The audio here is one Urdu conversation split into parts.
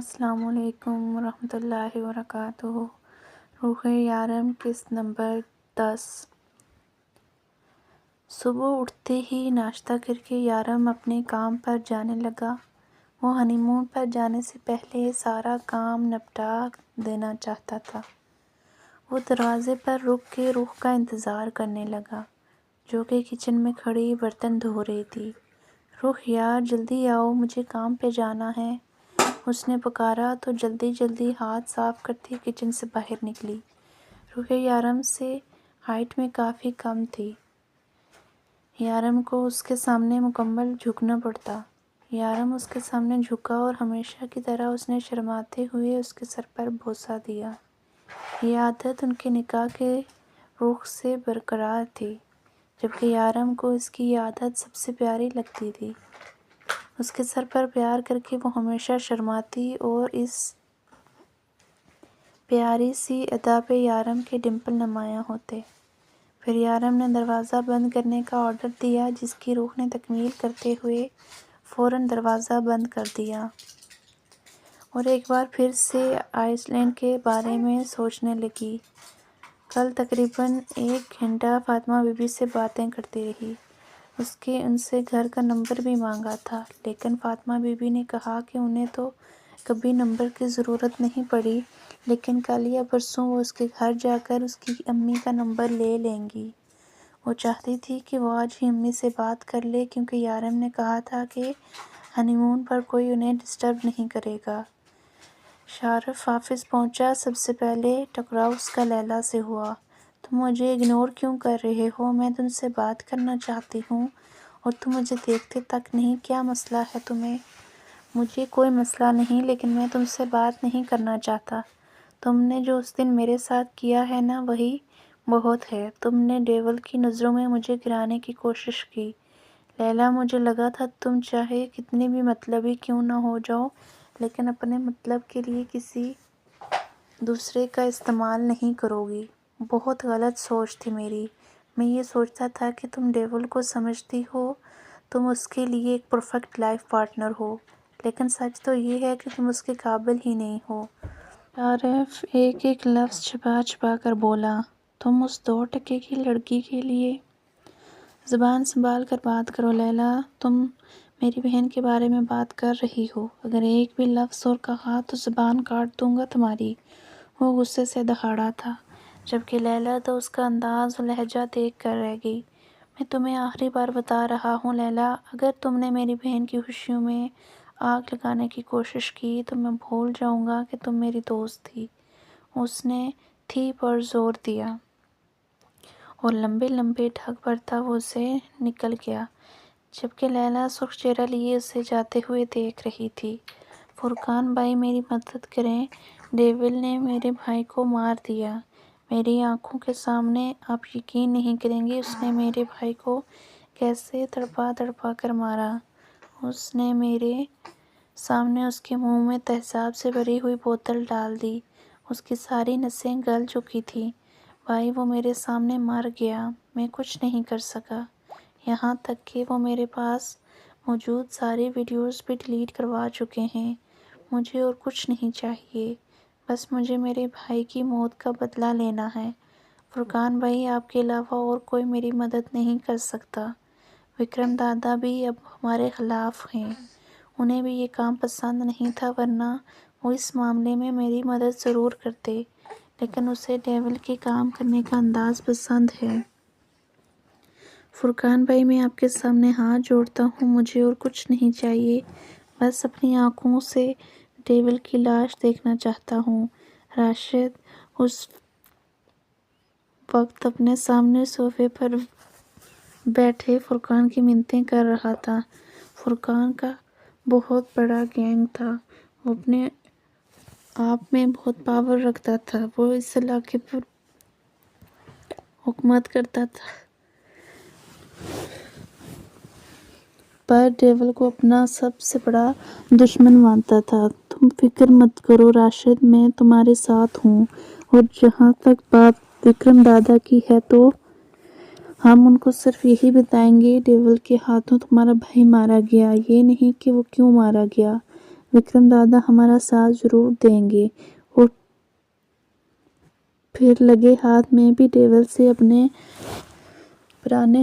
السلام علیکم ورحمۃ اللہ وبرکاتہ۔ روح یارم قسط نمبر 10۔ صبح اٹھتے ہی ناشتہ کر کے یارم اپنے کام پر جانے لگا۔ وہ ہنی مون پر جانے سے پہلے سارا کام نپٹا دینا چاہتا تھا۔ وہ دروازے پر رک کے روح کا انتظار کرنے لگا، جو کہ کچن میں کھڑی برتن دھو رہی تھی۔ روح یار جلدی آؤ، مجھے کام پہ جانا ہے، اس نے پکارا تو جلدی جلدی ہاتھ صاف کرتی کچن سے باہر نکلی۔ روح یارم سے ہائٹ میں کافی کم تھی۔ یارم کو اس کے سامنے مکمل جھکنا پڑتا۔ یارم اس کے سامنے جھکا اور ہمیشہ کی طرح اس نے شرماتے ہوئے اس کے سر پر بوسہ دیا۔ یہ عادت ان کے نکاح کے رخ سے برقرار تھی، جبکہ یارم کو اس کی یہ عادت سب سے پیاری لگتی تھی۔ اس کے سر پر پیار کر کے وہ ہمیشہ شرماتی اور اس پیاری سی ادا پہ یارم کے ڈمپل نمایاں ہوتے۔ پھر یارم نے دروازہ بند کرنے کا آرڈر دیا، جس کی روح نے تکمیل کرتے ہوئے فوراً دروازہ بند کر دیا اور ایک بار پھر سے آئس لینڈ کے بارے میں سوچنے لگی۔ کل تقریباً 1 گھنٹہ فاطمہ بی بی سے باتیں کرتی رہی۔ اس کے ان سے گھر کا نمبر بھی مانگا تھا، لیکن فاطمہ بی بی نے کہا کہ انہیں تو کبھی نمبر کی ضرورت نہیں پڑی، لیکن کل یا پرسوں وہ اس کے گھر جا کر اس کی امی کا نمبر لے لیں گی۔ وہ چاہتی تھی کہ وہ آج ہی امی سے بات کر لے، کیونکہ یارم نے کہا تھا کہ ہنی مون پر کوئی انہیں ڈسٹرب نہیں کرے گا۔ شارف آفس پہنچا۔ سب سے پہلے ٹکراؤ اس کا لیلی سے ہوا۔ تم مجھے اگنور کیوں کر رہے ہو؟ میں تم سے بات کرنا چاہتی ہوں اور تم مجھے دیکھتے تک نہیں۔ کیا مسئلہ ہے تمہیں؟ مجھے کوئی مسئلہ نہیں، لیکن میں تم سے بات نہیں کرنا چاہتا۔ تم نے جو اس دن میرے ساتھ کیا ہے نا، وہی بہت ہے۔ تم نے ڈیول کی نظروں میں مجھے گرانے کی کوشش کی۔ لیلی، مجھے لگا تھا تم چاہے کتنی بھی مطلبی کیوں نہ ہو جاؤ، لیکن اپنے مطلب کے لیے کسی دوسرے کا استعمال نہیں کرو گی۔ بہت غلط سوچ تھی میری۔ میں یہ سوچتا تھا کہ تم ڈیول کو سمجھتی ہو، تم اس کے لیے ایک پرفیکٹ لائف پارٹنر ہو، لیکن سچ تو یہ ہے کہ تم اس کے قابل ہی نہیں ہو۔ شارف ایک ایک لفظ چھپا چھپا کر بولا۔ تم اس 2 ٹکے کی لڑکی کے لیے… زبان سنبھال کر بات کرو لیلی، تم میری بہن کے بارے میں بات کر رہی ہو۔ اگر ایک بھی لفظ اور کہا تو زبان کاٹ دوں گا تمہاری۔ وہ غصے سے دہاڑا تھا، جبکہ لیلی تو اس کا انداز و لہجہ دیکھ کر رہ گئی۔ میں تمہیں آخری بار بتا رہا ہوں لیلی، اگر تم نے میری بہن کی خوشیوں میں آگ لگانے کی کوشش کی تو میں بھول جاؤں گا کہ تم میری دوست تھی۔ اس نے تھی پر زور دیا اور لمبے لمبے ڈھک بھرتا وہ اسے نکل گیا، جبکہ لیلی سرخ چہرہ لیے اسے جاتے ہوئے دیکھ رہی تھی۔ فرقان بھائی، میری مدد کریں، ڈیول نے میرے بھائی کو مار دیا۔ میری آنکھوں کے سامنے، آپ یقین نہیں کریں گے اس نے میرے بھائی کو کیسے تڑپا تڑپا کر مارا۔ اس نے میرے سامنے اس کے منہ میں تیزاب سے بھری ہوئی بوتل ڈال دی۔ اس کی ساری نسیں گل چکی تھیں۔ بھائی، وہ میرے سامنے مر گیا، میں کچھ نہیں کر سکا، یہاں تک کہ وہ میرے پاس موجود ساری ویڈیوز بھی ڈیلیٹ کروا چکے ہیں۔ مجھے اور کچھ نہیں چاہیے، بس مجھے میرے بھائی کی موت کا بدلہ لینا ہے۔ فرقان بھائی، آپ کے علاوہ اور کوئی میری مدد نہیں کر سکتا۔ وکرم دادا بھی اب ہمارے خلاف ہیں۔ انہیں بھی یہ کام پسند نہیں تھا، ورنہ وہ اس معاملے میں میری مدد ضرور کرتے، لیکن اسے ڈیول کے کام کرنے کا انداز پسند ہے۔ فرقان بھائی، میں آپ کے سامنے ہاتھ جوڑتا ہوں، مجھے اور کچھ نہیں چاہیے، بس اپنی آنکھوں سے ڈیول کی لاش دیکھنا چاہتا ہوں۔ راشد اس وقت اپنے سامنے صوفے پر بیٹھے فرقان کی منتیں کر رہا تھا۔ فرقان کا بہت بڑا گینگ تھا، وہ اپنے آپ میں بہت پاور رکھتا تھا، وہ اس علاقے پر حکومت کرتا تھا، پر ڈیول کو اپنا سب سے بڑا دشمن مانتا تھا۔ تم فکر مت کرو راشد، میں تمہارے ساتھ ہوں، اور جہاں تک بات وکرم دادا کی ہے تو ہم ان کو صرف یہی بتائیں گے ڈیول کے ہاتھوں تمہارا بھائی مارا گیا، یہ نہیں کہ وہ کیوں مارا گیا۔ وکرم دادا ہمارا ساتھ ضرور دیں گے۔ اور پھر لگے ہاتھ میں بھی ڈیول سے اپنے پرانے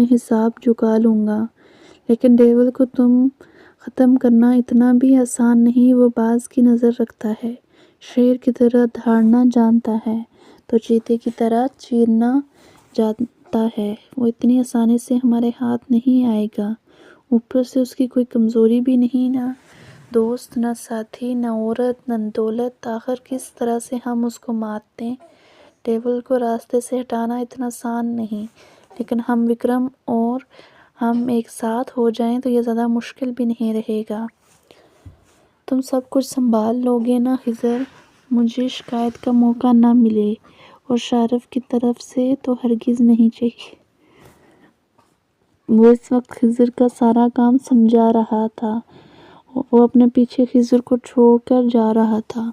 حساب چکا لوں گا۔ لیکن ڈیول کو تم ختم کرنا اتنا بھی آسان نہیں۔ وہ باز کی نظر رکھتا ہے، شیر کی طرح دھاڑنا جانتا ہے تو چیتے کی طرح چیرنا جانتا ہے۔ وہ اتنی آسانی سے ہمارے ہاتھ نہیں آئے گا۔ اوپر سے اس کی کوئی کمزوری بھی نہیں، نہ دوست، نہ ساتھی، نہ عورت، نہ دولت۔ آخر کس طرح سے ہم اس کو مات دیں؟ ڈیول کو راستے سے ہٹانا اتنا آسان نہیں، لیکن ہم وکرم اور ہم ایک ساتھ ہو جائیں تو یہ زیادہ مشکل بھی نہیں رہے گا۔ تم سب کچھ سنبھال لو گے نا خضر؟ مجھے شکایت کا موقع نہ ملے، اور شارف کی طرف سے تو ہرگز نہیں چاہیے۔ وہ اس وقت خضر کا سارا کام سمجھا رہا تھا۔ وہ اپنے پیچھے خضر کو چھوڑ کر جا رہا تھا۔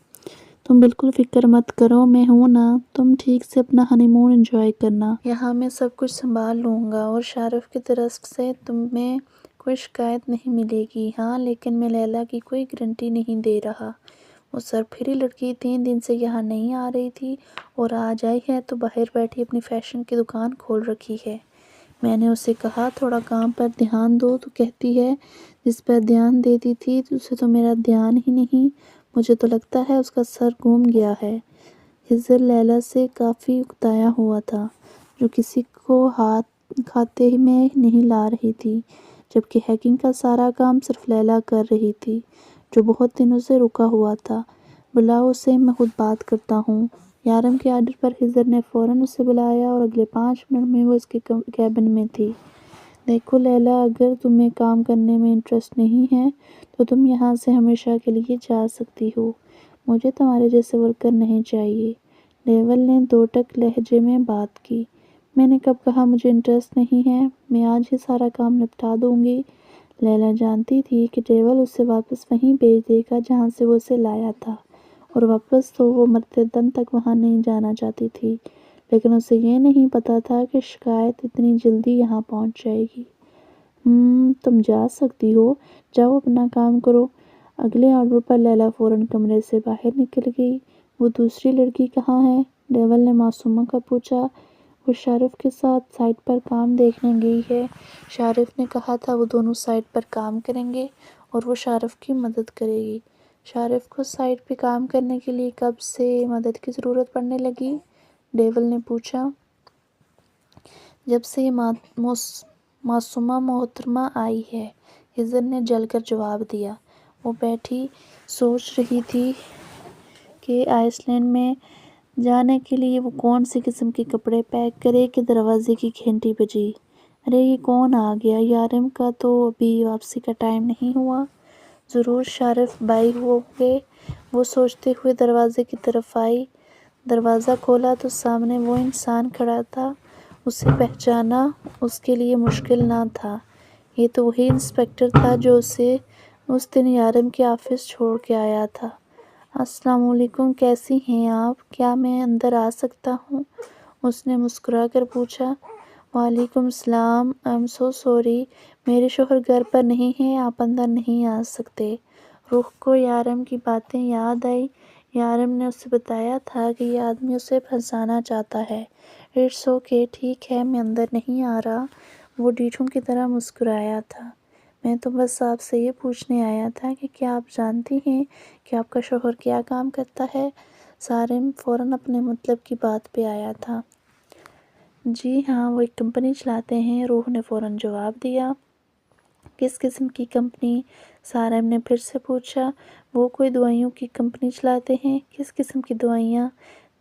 تم بالکل فکر مت کرو، میں ہوں نا۔ تم ٹھیک سے اپنا ہنی مون انجوائے کرنا۔ یہاں میں سب کچھ سنبھال لوں گا، اور شارف کی طرف سے تمہیں کوئی شکایت نہیں ملے گی۔ ہاں، لیکن میں لیلی کی کوئی گارنٹی نہیں دے رہا۔ وہ سرپھری لڑکی 3 دن سے یہاں نہیں آ رہی تھی، اور آج آئی ہے تو باہر بیٹھی اپنی فیشن کی دکان کھول رکھی ہے۔ میں نے اسے کہا تھوڑا کام پر دھیان دو تو کہتی ہے جس پر دھیان دیتی تھی اسے تو میرا دھیان ہی نہیں۔ مجھے تو لگتا ہے اس کا سر گھوم گیا ہے۔ خضر لیلی سے کافی اکتایا ہوا تھا، جو کسی کو ہاتھ کھاتے میں نہیں لا رہی تھی، جبکہ ہیکنگ کا سارا کام صرف لیلی کر رہی تھی، جو بہت دنوں سے رکا ہوا تھا۔ بلاؤ اسے، میں خود بات کرتا ہوں۔ یارم کے آرڈر پر خضر نے فوراً اسے بلایا، اور اگلے 5 منٹ میں وہ اس کے کیبن میں تھی۔ دیکھو لیلی، اگر تمہیں کام کرنے میں انٹرسٹ نہیں ہے تو تم یہاں سے ہمیشہ کے لیے جا سکتی ہو۔ مجھے تمہارے جیسے ورکر نہیں چاہیے۔ ڈیول نے 2 ٹک لہجے میں بات کی۔ میں نے کب کہا مجھے انٹرسٹ نہیں ہے؟ میں آج ہی سارا کام نپٹا دوں گی۔ لیلی جانتی تھی کہ ڈیول اسے واپس وہیں بھیج دے گا جہاں سے وہ اسے لایا تھا، اور واپس تو وہ مرتے دم تک وہاں نہیں جانا چاہتی تھی، لیکن اسے یہ نہیں پتا تھا کہ شکایت اتنی جلدی یہاں پہنچ جائے گی۔ تم جا سکتی ہو، جاؤ اپنا کام کرو۔ اگلے آرڈر پر لیلی فوراً کمرے سے باہر نکل گئی۔ وہ دوسری لڑکی کہاں ہے؟ ڈیول نے معصومہ کا پوچھا۔ وہ شارف کے ساتھ سائٹ پر کام دیکھنے گئی ہے۔ شارف نے کہا تھا وہ دونوں سائٹ پر کام کریں گے، اور وہ شارف کی مدد کرے گی۔ شارف کو سائٹ پہ کام کرنے کے لیے کب سے مدد کی ضرورت پڑنے لگی؟ ڈیول نے پوچھا۔ جب سے یہ معصومہ محترمہ آئی ہے، خضر نے جل کر جواب دیا۔ وہ بیٹھی سوچ رہی تھی کہ آئس لینڈ میں جانے کے لیے وہ کون سی قسم کے کپڑے پیک کرے کہ دروازے کی گھنٹی بجی۔ ارے یہ کون آ گیا؟ یارم کا تو ابھی واپسی کا ٹائم نہیں ہوا۔ ضرور شارف بھائی ہوں گے، وہ سوچتے ہوئے دروازے کی طرف آئی۔ دروازہ کھولا تو سامنے وہ انسان کھڑا تھا۔ اسے پہچاننا اس کے لیے مشکل نہ تھا۔ یہ تو وہی انسپکٹر تھا جو اسے اس دن یارم کے آفس چھوڑ کے آیا تھا۔ السلام علیکم، کیسی ہیں آپ؟ کیا میں اندر آ سکتا ہوں؟ اس نے مسکرا کر پوچھا۔ وعلیکم السلام، آئی ایم سو سوری، میرے شوہر گھر پر نہیں ہیں، آپ اندر نہیں آ سکتے۔ رخ کو یارم کی باتیں یاد آئیں۔ یارم نے اسے بتایا تھا کہ یہ آدمی اسے پھنسانا چاہتا ہے۔ اٹس اوکے، ٹھیک ہے، میں اندر نہیں آ رہا۔ وہ ڈیٹھوں کی طرح مسکرایا تھا۔ میں تو بس آپ سے یہ پوچھنے آیا تھا کہ کیا آپ جانتی ہیں کہ آپ کا شوہر کیا کام کرتا ہے؟ سارم فوراً اپنے مطلب کی بات پہ آیا تھا۔ جی ہاں، وہ ایک کمپنی چلاتے ہیں، روح نے فوراً جواب دیا۔ کس قسم کی کمپنی؟ سارم نے پھر سے پوچھا۔ وہ کوئی دوائیوں کی کمپنی چلاتے ہیں۔ کس قسم کی دوائیاں؟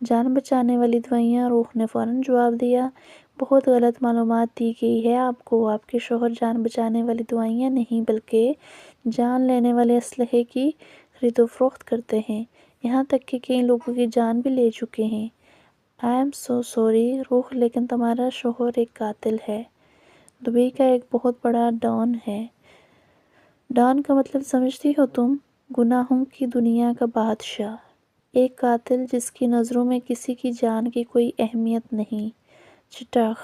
جان بچانے والی دوائیاں، روح نے فوراً جواب دیا۔ بہت غلط معلومات دی گئی ہے آپ کو۔ آپ کے شوہر جان بچانے والی دوائیاں نہیں بلکہ جان لینے والے اسلحے کی خرید و فروخت کرتے ہیں، یہاں تک کہ کئی لوگوں کی جان بھی لے چکے ہیں۔ آئی ایم سو سوری روح، لیکن تمہارا شوہر ایک قاتل ہے، دبئی کا ایک بہت بڑا ڈان ہے۔ ڈان کا مطلب سمجھتی ہو تم؟ گناہوں کی دنیا کا بادشاہ، ایک قاتل جس کی نظروں میں کسی کی جان کی کوئی اہمیت نہیں۔ چٹاخ،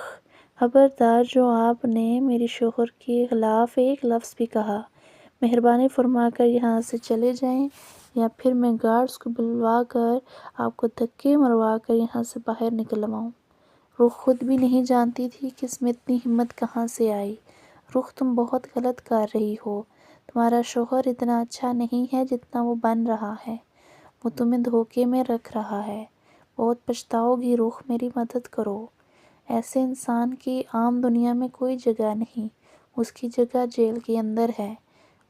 خبردار جو آپ نے میرے شوہر کے خلاف ایک لفظ بھی کہا، مہربانی فرما کر یہاں سے چلے جائیں یا پھر میں گارڈز کو بلوا کر آپ کو دھکے مروا کر یہاں سے باہر نکلواؤں۔ رخ خود بھی نہیں جانتی تھی کہ اس میں اتنی ہمت کہاں سے آئی۔ رخ تم بہت غلط کر رہی ہو، تمہارا شوہر اتنا اچھا نہیں ہے جتنا وہ بن رہا ہے، وہ تمہیں دھوکے میں رکھ رہا ہے، بہت پچھتاؤ گی رخ، میری مدد کرو۔ ایسے انسان کی عام دنیا میں کوئی جگہ نہیں، اس کی جگہ جیل کے اندر ہے۔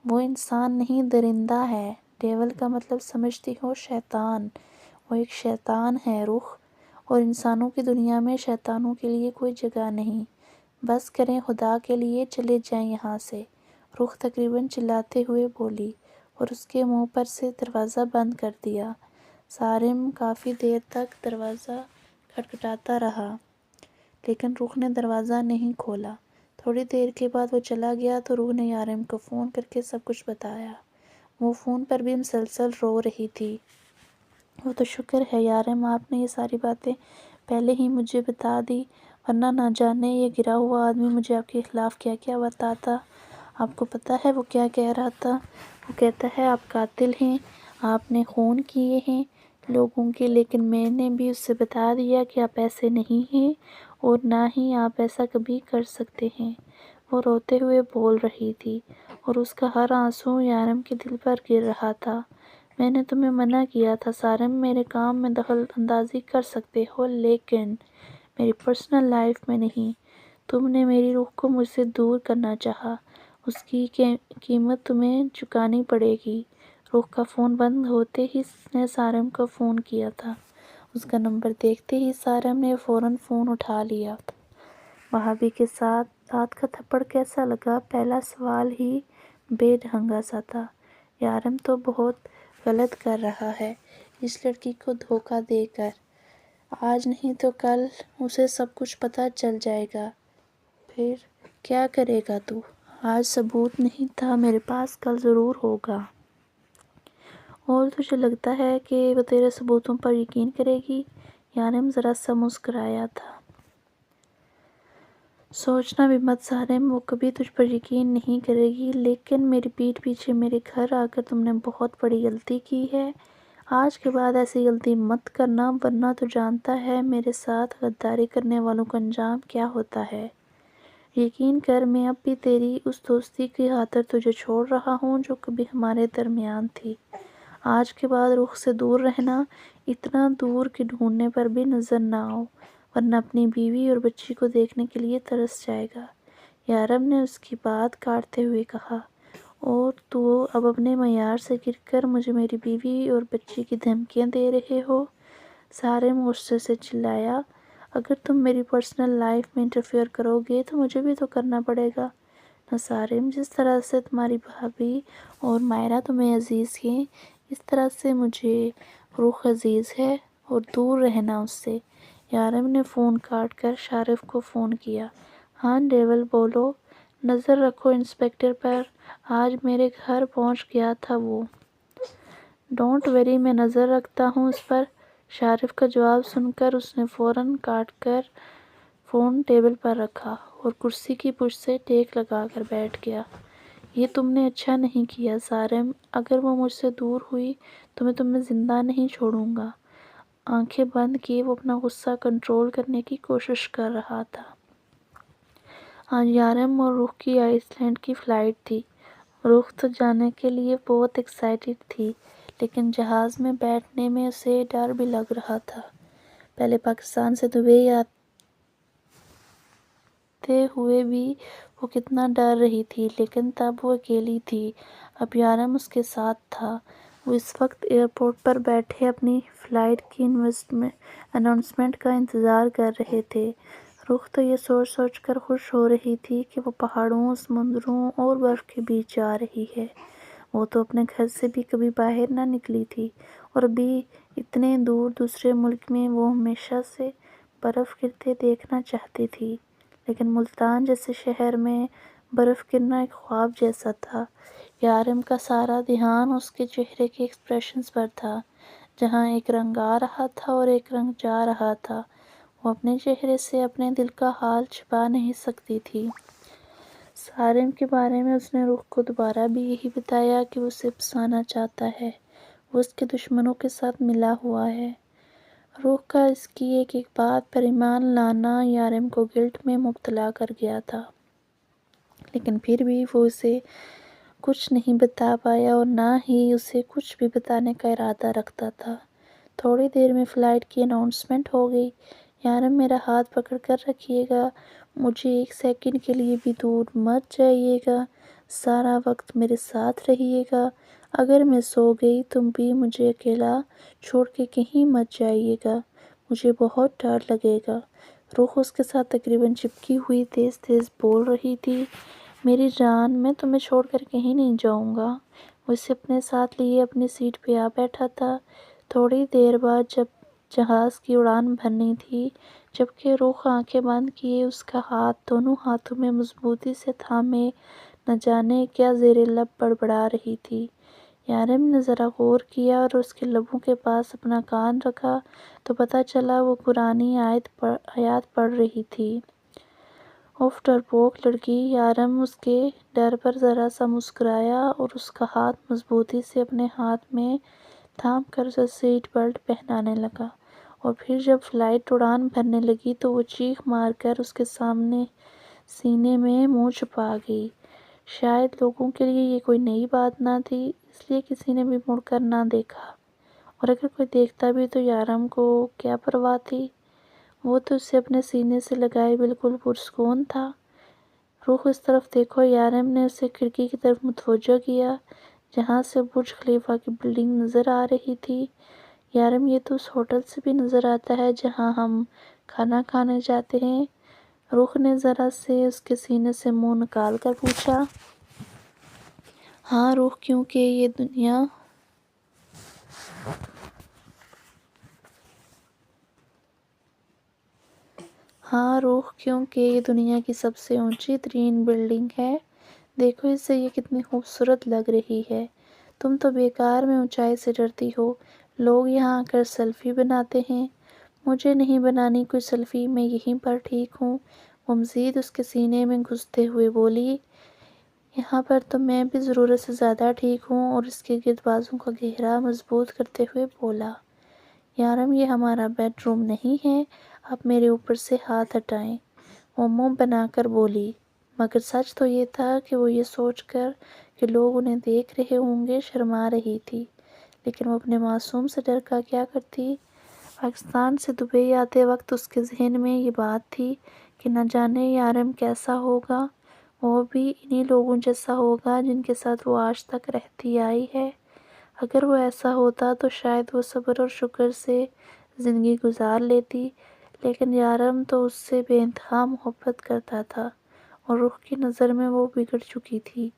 وہ انسان نہیں، درندہ ہے۔ ڈیول کا مطلب سمجھتی ہو؟ شیطان، وہ ایک شیطان ہے رخ، اور انسانوں کی دنیا میں شیطانوں کے لیے کوئی جگہ نہیں۔ بس کریں، خدا کے لیے چلے جائیں یہاں سے، رخ تقریباً چلاتے ہوئے بولی، اور اس کے منہ پر سے دروازہ بند کر دیا۔ صارم کافی دیر تک دروازہ کھٹکھٹاتا رہا، لیکن رخ نے دروازہ نہیں کھولا۔ تھوڑی دیر کے بعد وہ چلا گیا تو روح نے یارم کو فون کر کے سب کچھ بتایا۔ وہ فون پر بھی مسلسل رو رہی تھی۔ وہ تو شکر ہے یارم، آپ نے یہ ساری باتیں پہلے ہی مجھے بتا دی، ورنہ نہ جانے یہ گرا ہوا آدمی مجھے آپ کے خلاف کیا کیا بتاتا۔ آپ کو پتہ ہے وہ کیا کہہ رہا تھا؟ وہ کہتا ہے آپ قاتل ہیں، آپ نے خون کیے ہیں لوگوں کے، لیکن میں نے بھی اس سے بتا دیا کہ آپ ایسے نہیں ہیں اور نہ ہی آپ ایسا کبھی کر سکتے ہیں۔ وہ روتے ہوئے بول رہی تھی اور اس کا ہر آنسو یارم کے دل پر گر رہا تھا۔ میں نے تمہیں منع کیا تھا سارم، میرے کام میں دخل اندازی کر سکتے ہو لیکن میری پرسنل لائف میں نہیں۔ تم نے میری روح کو مجھ سے دور کرنا چاہا، اس کی قیمت تمہیں چکانی پڑے گی۔ روح کا فون بند ہوتے ہی اس نے سارم کو فون کیا تھا۔ اس کا نمبر دیکھتے ہی سارم نے فوراً فون اٹھا لیا۔ بھابھی کے ساتھ رات کا تھپڑ کیسا لگا؟ پہلا سوال ہی بے ڈھنگا سا تھا۔ یارم تو بہت غلط کر رہا ہے اس لڑکی کو دھوکہ دے کر، آج نہیں تو کل اسے سب کچھ پتہ چل جائے گا، پھر کیا کرے گا تو؟ آج ثبوت نہیں تھا میرے پاس، کل ضرور ہوگا۔ اور تجھے لگتا ہے کہ وہ تیرے ثبوتوں پر یقین کرے گی؟ یارم ذرا سا مسکرایا تھا۔ سوچنا بھی مت سارم، وہ کبھی تجھ پر یقین نہیں کرے گی، لیکن میری پیٹھ پیچھے میرے گھر آ کر تم نے بہت بڑی غلطی کی ہے۔ آج کے بعد ایسی غلطی مت کرنا، ورنہ تو جانتا ہے میرے ساتھ غداری کرنے والوں کا انجام کیا ہوتا ہے۔ یقین کر، میں اب بھی تیری اس دوستی کی خاطر تجھے چھوڑ رہا ہوں جو کبھی ہمارے درمیان تھی۔ آج کے بعد رخ سے دور رہنا، اتنا دور کہ ڈھونڈنے پر بھی نظر نہ آؤ، ورنہ اپنی بیوی اور بچی کو دیکھنے کے لیے ترس جائے گا۔ یارم نے اس کی بات کاٹتے ہوئے کہا، اور تو اب اپنے معیار سے گر کر مجھے میری بیوی اور بچی کی دھمکیاں دے رہے ہو؟ سارم غصے سے چلایا، اگر تم میری پرسنل لائف میں انٹرفیئر کرو گے تو مجھے بھی تو کرنا پڑے گا نا سارم۔ جس طرح سے تمہاری بھابھی اور مائرہ تمہیں عزیز ہیں، اس طرح سے مجھے رخ عزیز ہے، اور دور رہنا اس سے۔ یارم نے فون کاٹ کر شارف کو فون کیا۔ ہاں ڈیول بولو، نظر رکھو انسپکٹر پر، آج میرے گھر پہنچ گیا تھا وہ۔ ڈونٹ وری، میں نظر رکھتا ہوں اس پر۔ شارف کا جواب سن کر اس نے فوراً کاٹ کر فون ٹیبل پر رکھا اور کرسی کی پشت سے ٹیک لگا کر بیٹھ گیا۔ یہ تم نے اچھا نہیں کیا سارم، اگر وہ مجھ سے دور ہوئی تو میں تمہیں زندہ نہیں چھوڑوں گا۔ آنکھیں بند کیے وہ اپنا غصہ کنٹرول کرنے کی کوشش کر رہا تھا۔ آج یارم اور رخ کی آئس لینڈ کی فلائٹ تھی۔ رخ تو جانے کے لیے بہت ایکسائٹڈ تھی، لیکن جہاز میں بیٹھنے میں اسے ڈر بھی لگ رہا تھا۔ پہلے پاکستان سے دبئی آتے ہوئے بھی وہ کتنا ڈر رہی تھی، لیکن تب وہ اکیلی تھی، اب یارم اس کے ساتھ تھا۔ وہ اس وقت ایئرپورٹ پر بیٹھے اپنی فلائٹ کی اناؤنسمنٹ کا انتظار کر رہے تھے۔ رخ تو یہ سوچ سوچ کر خوش ہو رہی تھی کہ وہ پہاڑوں، سمندروں اور برف کے بیچ جا رہی ہے۔ وہ تو اپنے گھر سے بھی کبھی باہر نہ نکلی تھی، اور ابھی اتنے دور دوسرے ملک میں وہ ہمیشہ سے برف گرتے دیکھنا چاہتی تھی، لیکن ملتان جیسے شہر میں برف گرنا ایک خواب جیسا تھا۔ یارم کا سارا دھیان اس کے چہرے کے ایکسپریشنز پر تھا۔ جہاں ایک رنگ آ رہا تھا اور ایک رنگ جا رہا تھا، وہ اپنے چہرے سے اپنے دل کا حال چھپا نہیں سکتی تھی۔ سارم کے بارے میں اس نے روح کو دوبارہ بھی یہی بتایا کہ وہ اسے پسانا چاہتا ہے، وہ اس کے دشمنوں کے ساتھ ملا ہوا ہے۔ روح کا اس کی ایک ایک بات پر ایمان لانا یارم کو گلٹ میں مبتلا کر گیا تھا، لیکن پھر بھی وہ اسے کچھ نہیں بتا پایا اور نہ ہی اسے کچھ بھی بتانے کا ارادہ رکھتا تھا۔ تھوڑی دیر میں فلائٹ کی اناؤنسمنٹ ہو گئی۔ یارم میرا ہاتھ پکڑ کر رکھیے گا، مجھے ایک سیکنڈ کے لیے بھی دور مت جائیے گا، سارا وقت میرے ساتھ رہیے گا، اگر میں سو گئی تم بھی مجھے اکیلا چھوڑ کے کہیں مت جائیے گا، مجھے بہت ڈر لگے گا۔ روح اس کے ساتھ تقریباً چپکی ہوئی تیز تیز بول رہی تھی، میری جان، میں تمہیں چھوڑ کر کہیں نہیں جاؤں گا۔ وہ اسے اپنے ساتھ لیے اپنی سیٹ پہ آ بیٹھا تھا۔ تھوڑی دیر بعد جب جہاز کی اڑان بھرنی تھی، جبکہ روح آنکھیں بند کیے اس کا ہاتھ دونوں ہاتھوں میں مضبوطی سے تھامے نہ جانے کیا زیر لب بڑبڑا رہی تھی۔ یارم نے ذرا غور کیا اور اس کے لبوں کے پاس اپنا کان رکھا تو پتہ چلا وہ قرآنی آیات پڑھ رہی تھی۔ اف ڈرپوک لڑکی! یارم اس کے ڈر پر ذرا سا مسکرایا اور اس کا ہاتھ مضبوطی سے اپنے ہاتھ میں تھام کر اسے سیٹ بیلٹ پہنانے لگا، اور پھر جب فلائٹ اڑان بھرنے لگی تو وہ چیخ مار کر اس کے سامنے سینے میں منہ چھپا گئی۔ شاید لوگوں کے لیے یہ کوئی نئی بات نہ تھی، اس لیے کسی نے بھی مڑ کر نہ دیکھا، اور اگر کوئی دیکھتا بھی تو یارم کو کیا پرواہ تھی، وہ تو اسے اپنے سینے سے لگائے بالکل پرسکون تھا۔ روح اس طرف دیکھو، یارم نے اسے کھڑکی کی طرف متوجہ کیا جہاں سے برج خلیفہ کی بلڈنگ نظر آ رہی تھی۔ یارم، یہ تو اس ہوٹل سے بھی نظر آتا ہے جہاں ہم کھانا کھانے جاتے ہیں۔ روح نے ذرا سے اس کے سینے سے منہ نکال کر پوچھا۔ ہاں روح، کیونکہ یہ دنیا کی سب سے اونچی ترین بلڈنگ ہے۔ دیکھو اسے، یہ کتنی خوبصورت لگ رہی ہے۔ تم تو بیکار میں اونچائی سے ڈرتی ہو، لوگ یہاں آ کر سیلفی بناتے ہیں، مجھے نہیں بنانی کوئی سیلفی، میں یہیں پر ٹھیک ہوں۔ وہ مزید اس کے سینے میں گھستے ہوئے بولی، یہاں پر تو میں بھی ضرورت سے زیادہ ٹھیک ہوں، اور اس کے گرد بازو کا گہرا مضبوط کرتے ہوئے بولا، یارم یہ ہمارا بیڈ روم نہیں ہے، آپ میرے اوپر سے ہاتھ ہٹائیں۔ وہ منہ بنا کر بولی، مگر سچ تو یہ تھا کہ وہ یہ سوچ کر کہ لوگ انہیں دیکھ رہے ہوں گے شرما رہی تھی، لیکن وہ اپنے معصوم سے ڈر کا کیا کرتی۔ پاکستان سے دبئی آتے وقت اس کے ذہن میں یہ بات تھی کہ نہ جانے یارم کیسا ہوگا، وہ بھی انہی لوگوں جیسا ہوگا جن کے ساتھ وہ آج تک رہتی آئی ہے۔ اگر وہ ایسا ہوتا تو شاید وہ صبر اور شکر سے زندگی گزار لیتی، لیکن یارم تو اس سے بے انتہا محبت کرتا تھا، اور روح کی نظر میں وہ بگڑ چکی تھی۔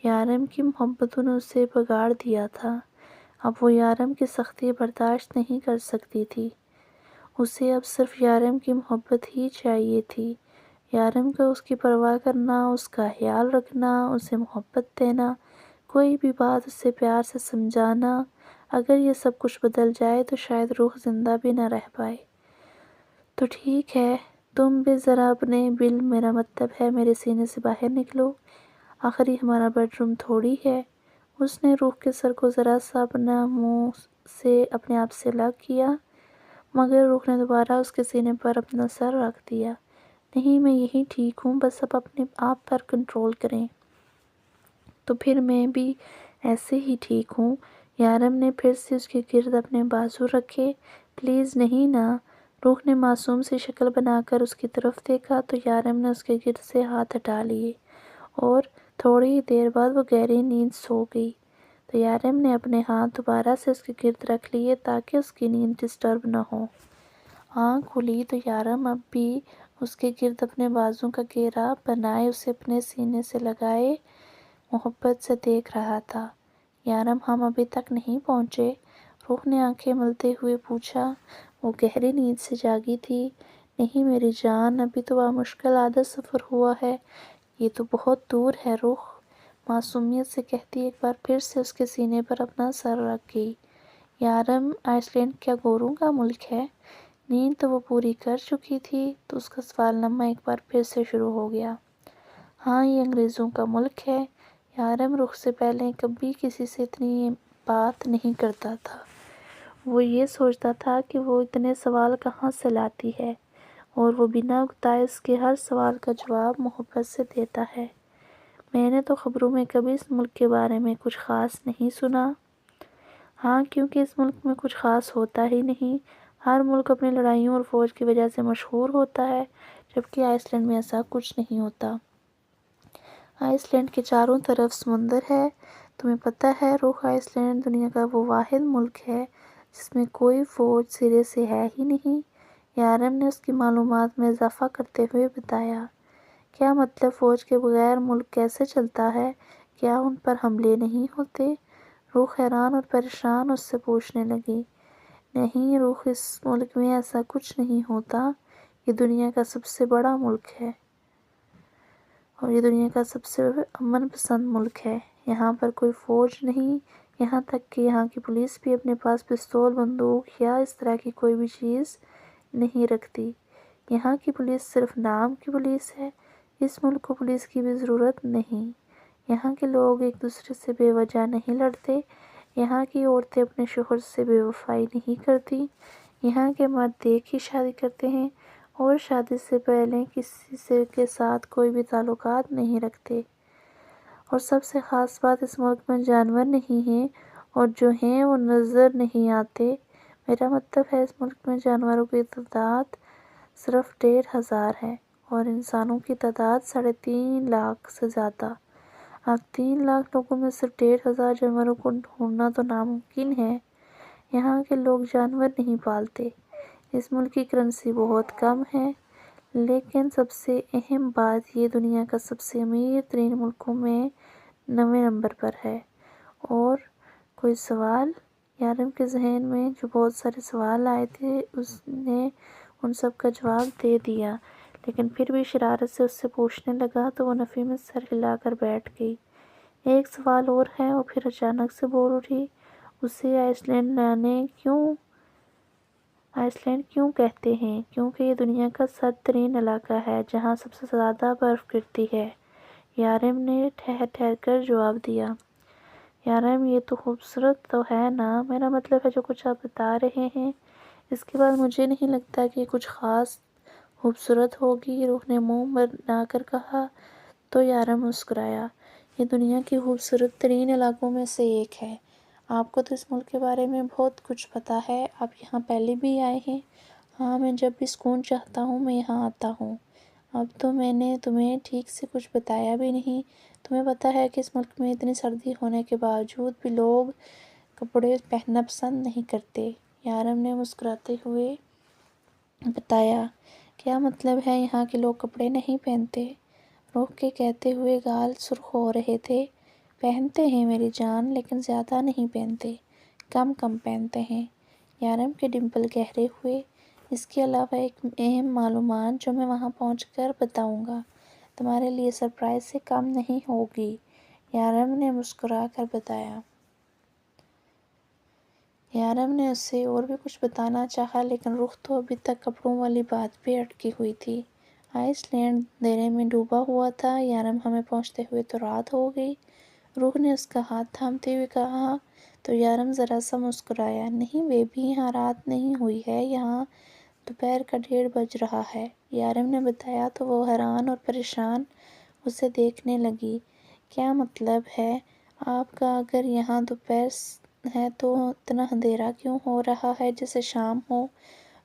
یارم کی محبتوں نے اسے بگاڑ دیا تھا۔ اب وہ یارم کی سختی برداشت نہیں کر سکتی تھی، اسے اب صرف یارم کی محبت ہی چاہیے تھی۔ یارم کا اس کی پرواہ کرنا، اس کا خیال رکھنا، اسے محبت دینا، کوئی بھی بات اسے پیار سے سمجھانا، اگر یہ سب کچھ بدل جائے تو شاید روح زندہ بھی نہ رہ پائے۔ تو ٹھیک ہے، تم بھی ذرا اپنے میرا مطلب ہے میرے سینے سے باہر نکلو، آخر یہ ہمارا بیڈ روم تھوڑی ہے۔ اس نے روح کے سر کو ذرا سا اپنا منہ سے اپنے آپ سے الگ کیا، مگر روح نے دوبارہ اس کے سینے پر اپنا سر رکھ دیا۔ نہیں، میں یہی ٹھیک ہوں، بس اب اپنے آپ پر کنٹرول کریں۔ تو پھر میں بھی ایسے ہی ٹھیک ہوں۔ یارم نے پھر سے اس کے گرد اپنے بازو رکھے۔ پلیز نہیں نا۔ روح نے معصوم سی شکل بنا کر اس کی طرف دیکھا تو یارم نے اس کے گرد سے ہاتھ ہٹا لیے، اور تھوڑی ہی دیر بعد وہ گہری نیند سو گئی۔ تو یارم نے اپنے ہاتھ دوبارہ سے اس کے گرد رکھ لیے تاکہ اس کی نیند ڈسٹرب نہ ہو۔ آنکھ کھلی تو یارم اب بھی اس کے گرد اپنے بازو کا گھیرا بنائے اسے اپنے سینے سے لگائے محبت سے دیکھ رہا تھا۔ یارم، ہم ابھی تک نہیں پہنچے؟ روح نے آنکھیں ملتے ہوئے پوچھا۔ وہ گہری نیند سے جاگی تھی۔ نہیں میری جان، ابھی تو بامشکل آدھا سفر ہوا ہے، یہ تو بہت دور ہے روح۔ معصومیت سے کہتی ایک بار پھر سے اس کے سینے پر اپنا سر رکھ گئی۔ یارم، آئس لینڈ کیا گوروں کا ملک ہے؟ نیند تو وہ پوری کر چکی تھی تو اس کا سوال نامہ ایک بار پھر سے شروع ہو گیا۔ ہاں، یہ انگریزوں کا ملک ہے۔ یارم رخ سے پہلے کبھی کسی سے اتنی بات نہیں کرتا تھا۔ وہ یہ سوچتا تھا کہ وہ اتنے سوال کہاں سے لاتی ہے، اور وہ بنا گتائش کے ہر سوال کا جواب محبت سے دیتا ہے۔ میں نے تو خبروں میں کبھی اس ملک کے بارے میں کچھ خاص نہیں سنا۔ ہاں، کیونکہ اس ملک میں کچھ خاص ہوتا ہی نہیں۔ ہر ملک اپنی لڑائیوں اور فوج کی وجہ سے مشہور ہوتا ہے، جبکہ آئس لینڈ میں ایسا کچھ نہیں ہوتا۔ آئس لینڈ کے چاروں طرف سمندر ہے۔ تمہیں پتہ ہے روخ، آئس لینڈ دنیا کا وہ واحد ملک ہے جس میں کوئی فوج سرے سے ہے ہی نہیں۔ یارم نے اس کی معلومات میں اضافہ کرتے ہوئے بتایا۔ کیا مطلب فوج کے بغیر ملک کیسے چلتا ہے؟ کیا ان پر حملے نہیں ہوتے؟ روخ حیران اور پریشان اس سے پوچھنے لگی۔ نہیں روخ، اس ملک میں ایسا کچھ نہیں ہوتا۔ یہ دنیا کا سب سے بڑا ملک ہے اور یہ دنیا کا سب سے امن پسند ملک ہے۔ یہاں پر کوئی فوج نہیں، یہاں تک کہ یہاں کی پولیس بھی اپنے پاس پستول، بندوق یا اس طرح کی کوئی بھی چیز نہیں رکھتی۔ یہاں کی پولیس صرف نام کی پولیس ہے۔ اس ملک کو پولیس کی بھی ضرورت نہیں۔ یہاں کے لوگ ایک دوسرے سے بے وجہ نہیں لڑتے۔ یہاں کی عورتیں اپنے شوہر سے بے وفائی نہیں کرتی۔ یہاں کے مرد ایک ہی شادی کرتے ہیں اور شادی سے پہلے کسی سے کے ساتھ کوئی بھی تعلقات نہیں رکھتے۔ اور سب سے خاص بات، اس ملک میں جانور نہیں ہیں، اور جو ہیں وہ نظر نہیں آتے۔ میرا مطلب ہے اس ملک میں جانوروں کی تعداد صرف 1,500 ہے اور انسانوں کی تعداد 3.5 لاکھ سے زیادہ۔ اب 3 لاکھ لوگوں میں صرف 1,500 جانوروں کو ڈھونڈنا تو ناممکن ہے۔ یہاں کے لوگ جانور نہیں پالتے۔ اس ملک کی کرنسی بہت کم ہے، لیکن سب سے اہم بات، یہ دنیا کا سب سے امیر ترین ملکوں میں 9ویں نمبر پر ہے۔ اور کوئی سوال؟ یارم کے ذہن میں جو بہت سارے سوال آئے تھے اس نے ان سب کا جواب دے دیا، لیکن پھر بھی شرارت سے اس سے پوچھنے لگا تو وہ نفی میں سر ہلا کر بیٹھ گئی۔ ایک سوال اور ہے، وہ پھر اچانک سے بول اٹھی۔ اسے آئس لینڈ کیوں کہتے ہیں؟ کیونکہ یہ دنیا کا سرد ترین علاقہ ہے جہاں سب سے زیادہ برف گرتی ہے، یارم نے ٹھہر ٹھہر کر جواب دیا۔ یارم، یہ تو خوبصورت تو ہے نا؟ میرا مطلب ہے جو کچھ آپ بتا رہے ہیں اس کے بعد مجھے نہیں لگتا کہ یہ کچھ خاص خوبصورت ہوگی، روح نے منہ بنا کر کہا۔ تو یارم مسکرایا۔ یہ دنیا کی خوبصورت ترین علاقوں میں سے ایک ہے۔ آپ کو تو اس ملک کے بارے میں بہت کچھ پتہ ہے، آپ یہاں پہلے بھی آئے ہیں۔ ہاں، میں جب بھی سکون چاہتا ہوں میں یہاں آتا ہوں۔ اب تو میں نے تمہیں ٹھیک سے کچھ بتایا بھی نہیں۔ تمہیں پتہ ہے کہ اس ملک میں اتنی سردی ہونے کے باوجود بھی لوگ کپڑے پہننا پسند نہیں کرتے، یارم نے مسکراتے ہوئے بتایا۔ کیا مطلب ہے یہاں کے لوگ کپڑے نہیں پہنتے؟ روح کے کہتے ہوئے گال سرخ ہو رہے تھے۔ پہنتے ہیں میری جان، لیکن زیادہ نہیں پہنتے، کم پہنتے ہیں۔ یارم کے ڈمپل گہرے ہوئے۔ اس کے علاوہ ایک اہم معلومات جو میں وہاں پہنچ کر بتاؤں گا، تمہارے لیے سرپرائز سے کم نہیں ہوگی، یارم نے مسکرا کر بتایا۔ یارم نے اسے اور بھی کچھ بتانا چاہا، لیکن رخ تو ابھی تک کپڑوں والی بات پہ اٹکی ہوئی تھی۔ آئس لینڈ اندھیرے میں ڈوبا ہوا تھا۔ یارم ہمیں پہنچتے ہوئے تو رات ہو گئی، روح نے اس کا ہاتھ تھامتے ہوئے کہا۔ تو یارم ذرا سا مسکرایا۔ نہیں بیبی، یہاں رات نہیں ہوئی ہے، یہاں دوپہر کا 1:30 بج رہا ہے، یارم نے بتایا۔ تو وہ حیران اور پریشان اسے دیکھنے لگی۔ کیا مطلب ہے آپ کا؟ اگر یہاں دوپہر ہے تو اتنا اندھیرا کیوں ہو رہا ہے جیسے شام ہو؟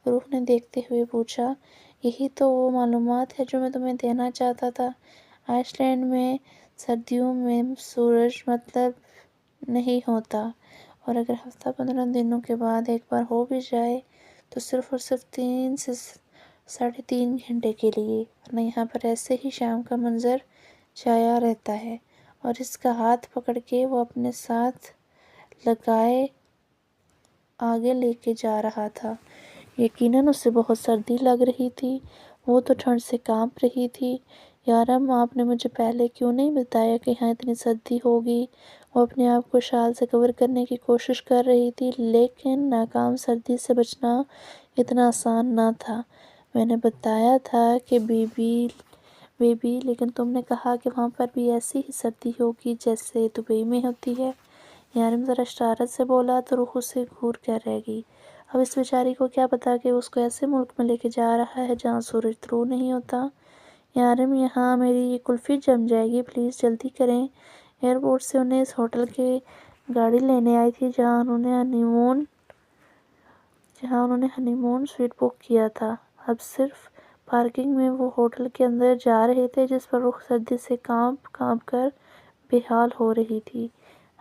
روح نے دیکھتے ہوئے پوچھا۔ یہی تو وہ معلومات ہے جو میں تمہیں دینا چاہتا تھا۔ آئس لینڈ میں سردیوں میں سورج مطلب نہیں ہوتا، اور اگر ہفتہ 15 دنوں کے بعد ایک بار ہو بھی جائے تو صرف اور صرف 3 سے 3.5 گھنٹے کے لیے، ورنہ یہاں پر ایسے ہی شام کا منظر چھایا رہتا ہے۔ اور اس کا ہاتھ پکڑ کے وہ اپنے ساتھ لگائے آگے لے کے جا رہا تھا۔ یقیناً اسے بہت سردی لگ رہی تھی، وہ تو ٹھنڈ سے کانپ رہی تھی۔ یارم آپ نے مجھے پہلے کیوں نہیں بتایا کہ یہاں اتنی سردی ہوگی؟ وہ اپنے آپ کو شال سے کور کرنے کی کوشش کر رہی تھی، لیکن ناکام سردی سے بچنا اتنا آسان نہ تھا۔ میں نے بتایا تھا کہ بیبی، لیکن تم نے کہا کہ وہاں پر بھی ایسی ہی سردی ہوگی جیسے دبئی میں ہوتی ہے۔ یارم ذرا شرارت سے بولا تو روح اسے گھور کر رہ گئی۔ اب اس بیچاری کو کیا پتا کہ اس کو ایسے ملک میں لے کے جا رہا ہے جہاں سورج طلوع نہیں ہوتا۔ یارم یہاں میری یہ کلفی جم جائے گی، پلیز جلدی کریں۔ ایئرپورٹ سے انہیں اس ہوٹل کے گاڑی لینے آئی تھی جہاں انہوں نے ہنی مون سویٹ بک کیا تھا۔ اب صرف پارکنگ میں وہ ہوٹل کے اندر جا رہے تھے جس پر رخ سردی سے کانپ کانپ کر بے حال ہو رہی تھی۔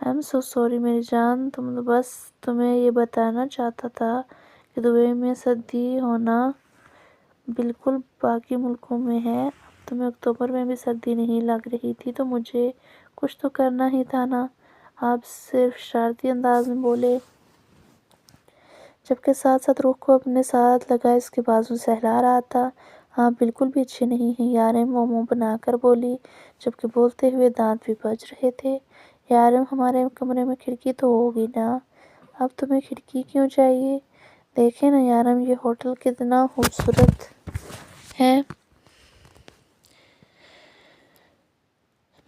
آئی ایم سو سوری میری جان، بس تمہیں یہ بتانا چاہتا تھا کہ دبئی میں سردی ہونا بالکل باقی ملکوں میں ہے۔ اب تمہیں اکتوبر میں بھی سردی نہیں لگ رہی تھی تو مجھے کچھ تو کرنا ہی تھا نا، آپ صرف شرارتی انداز میں بولے، جبکہ ساتھ ساتھ روح کو اپنے ساتھ لگا اس کے بازو سہلا رہا تھا۔ آپ بالکل بھی اچھے نہیں ہیں یارم، وہ منہ بنا کر بولی، جبکہ بولتے ہوئے دانت بھی بج رہے تھے۔ یارم ہمارے کمرے میں کھڑکی تو ہوگی نا؟ اب تمہیں کھڑکی کیوں چاہیے؟ دیکھیں نا یارم، یہ ہوٹل کتنا خوبصورت ہے،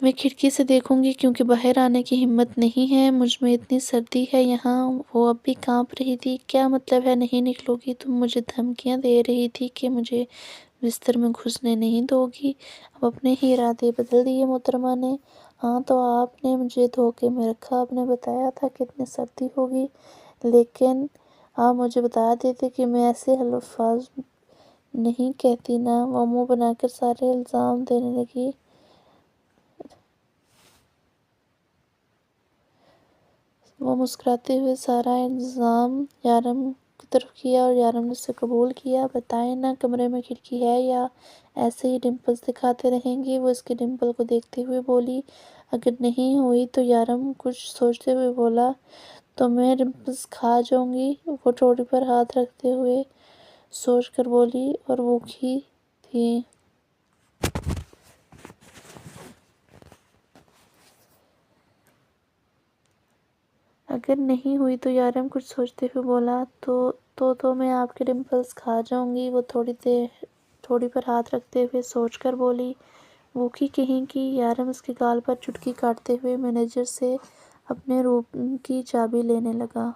میں کھڑکی سے دیکھوں گی کیونکہ باہر آنے کی ہمت نہیں ہے، مجھ میں اتنی سردی ہے یہاں۔ وہ اب بھی کانپ رہی تھی۔ کیا مطلب ہے نہیں نکلو گی؟ تم مجھے دھمکیاں دے رہی تھی کہ مجھے بستر میں گھسنے نہیں دو گی۔ اب اپنے ہی ارادے بدل دیے محترمہ نے۔ ہاں تو آپ نے مجھے دھوکے میں رکھا، آپ نے بتایا تھا کہ اتنی سردی ہوگی، لیکن آپ مجھے بتا دیتے کہ میں ایسے الفاظ نہیں کہتی نا۔ وہ منہ بنا کر سارے الزام دینے لگی۔ وہ مسکراتے ہوئے سارا الزام یارم کی طرف کیا اور یارم نے اسے قبول کیا۔ بتائیں نا، کمرے میں کھڑکی ہے یا ایسے ہی ڈمپلز دکھاتے رہیں گی؟ وہ اس کے ڈمپل کو دیکھتے ہوئے بولی۔ اگر نہیں ہوئی تو یارم کچھ سوچتے ہوئے بولا، تو میں ڈمپلز کھا جاؤں گی؟ وہ ٹھوڑی پر ہاتھ رکھتے ہوئے سوچ کر بولی، اور بھوکی تھی۔ اگر نہیں ہوئی تو یارم کچھ سوچتے ہوئے بولا، تو میں آپ کے ڈمپلز کھا جاؤں گی؟ وہ تھوڑی پر ہاتھ رکھتے ہوئے سوچ کر بولی، بھوکی کہیں کی۔ یارم اس کے گال پر چٹکی کاٹتے ہوئے مینیجر سے اپنے روم کی چابی لینے لگا۔